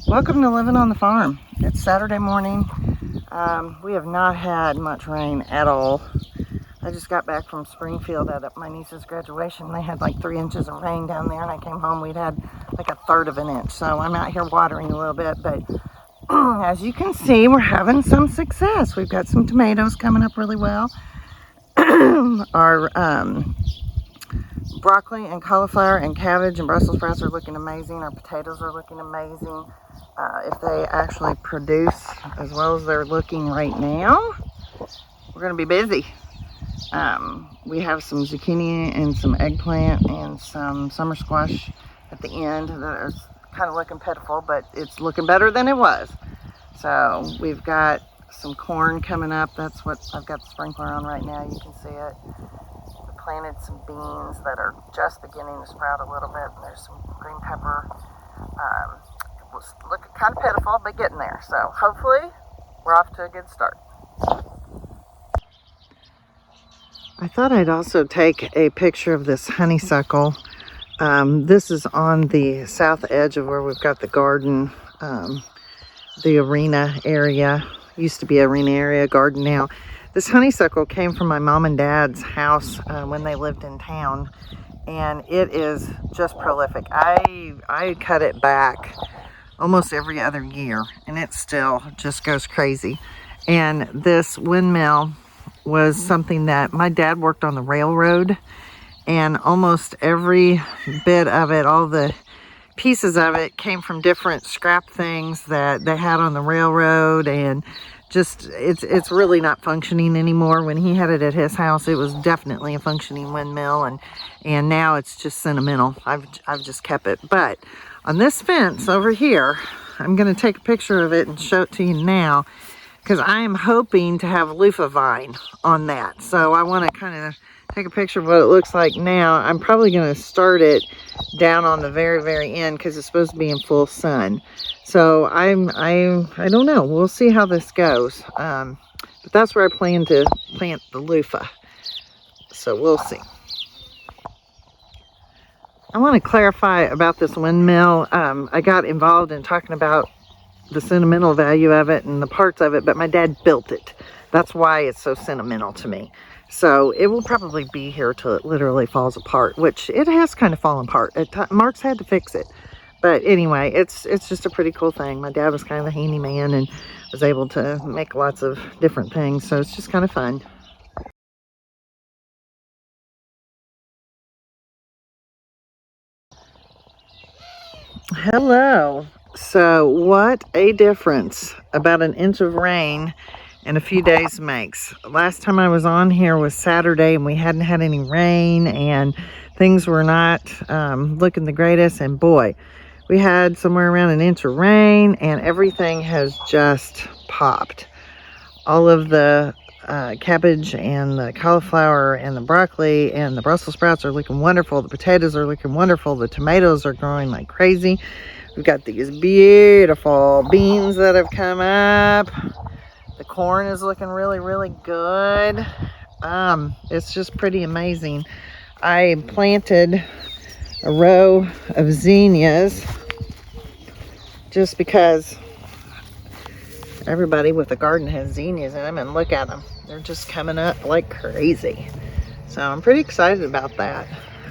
Welcome to Living on the Farm. It's Saturday morning. We have not had much rain at all. I just got back from Springfield at my niece's graduation. They had like 3 inches of rain down there, and I came home, we'd had like a third of an inch. So I'm out here watering a little bit, but as you can see, we're having some success. We've got some tomatoes coming up really well. Our broccoli and cauliflower and cabbage and Brussels sprouts are looking amazing. Our potatoes are looking amazing. If they actually produce as well as they're looking right now, we're going to be busy. We have some zucchini and some eggplant and some summer squash at the end that are kind of looking pitiful, but it's looking better than it was. So we've got some corn coming up. That's what I've got the sprinkler on right now. You can see it. We planted some beans that are just beginning to sprout a little bit. There's some green pepper. It was looking kind of pitiful, but getting there. So hopefully we're off to a good start. I thought I'd also take a picture of this honeysuckle. This is on the south edge of where we've got the garden, the arena area. Used to be arena area, garden now. This honeysuckle came from my mom and dad's house when they lived in town, and it is just prolific. I cut it back almost every other year, and it still just goes crazy. And this windmill was something that my dad worked on the railroad, and almost every bit of it, all the pieces of it came from different scrap things that they had on the railroad, and just it's really not functioning anymore. When he had it at his house, it was definitely a functioning windmill, and now it's just sentimental. I've just kept it. But on this fence over here, I'm going to take a picture of it and show it to you now, because I am hoping to have loofah vine on that. So I want to kind of take a picture of what it looks like now. I'm probably going to start it down on the very end because it's supposed to be in full sun. So I don't know. We'll see how this goes. But that's where I plan to plant the loofah. So we'll see. I want to clarify about this windmill. I got involved in talking about the sentimental value of it and the parts of it, but my dad built it. That's why it's so sentimental to me. So it will probably be here till it literally falls apart, which it has kind of fallen apart. Mark's had to fix it. But anyway, it's just a pretty cool thing. My dad was kind of a handyman and was able to make lots of different things. So it's just kind of fun. Hello. So what a difference about an inch of rain in a few days makes. Last time I was on here was Saturday, and we hadn't had any rain, and things were not looking the greatest. And boy, we had somewhere around an inch of rain, and everything has just popped. All of the cabbage and the cauliflower and the broccoli and the Brussels sprouts are looking wonderful. The potatoes are looking wonderful. The tomatoes are growing like crazy. We've got these beautiful beans that have come up. The corn is looking really good. It's just pretty amazing. I planted a row of zinnias just because everybody with a garden has zinnias in them, and look at them. They're just coming up like crazy. So I'm pretty excited about that.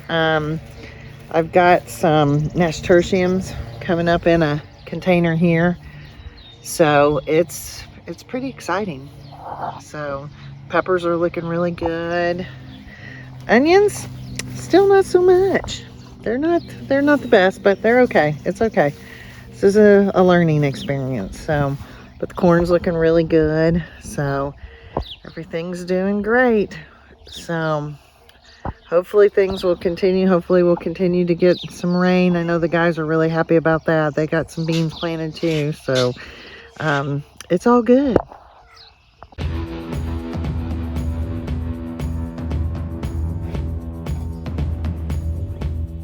I've got some nasturtiums coming up in a container here. So it's pretty exciting. So peppers are looking really good. Onions, still not so much. They're not the best, but they're okay. It's okay. This is a learning experience. So, but the corn's looking really good. So everything's doing great. So hopefully things will continue. Hopefully we'll continue to get some rain. I know the guys are really happy about that. They got some beans planted too. So it's all good.